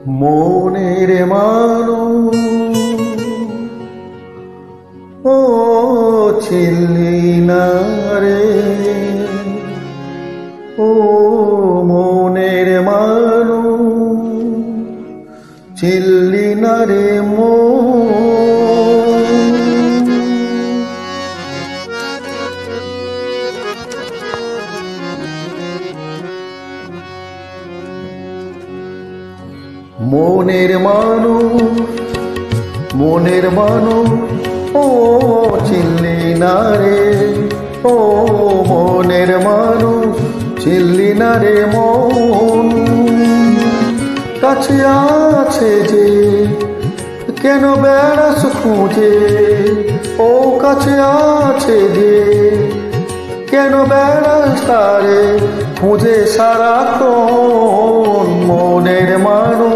মনের মানুষ ও ছিলি না রে, ও মনের মানুষ ছিলি না রে মনের মানুষ ও ছিলি না রে, ও মনের মানুষ ছিলি না রে মন। কাছে আছে যে কেন বেড়াস খুঁজে, ও কাছে আছে যে কেন বেড়াস তারে খুঁজে সারাক্ষণ। মনের মানুষ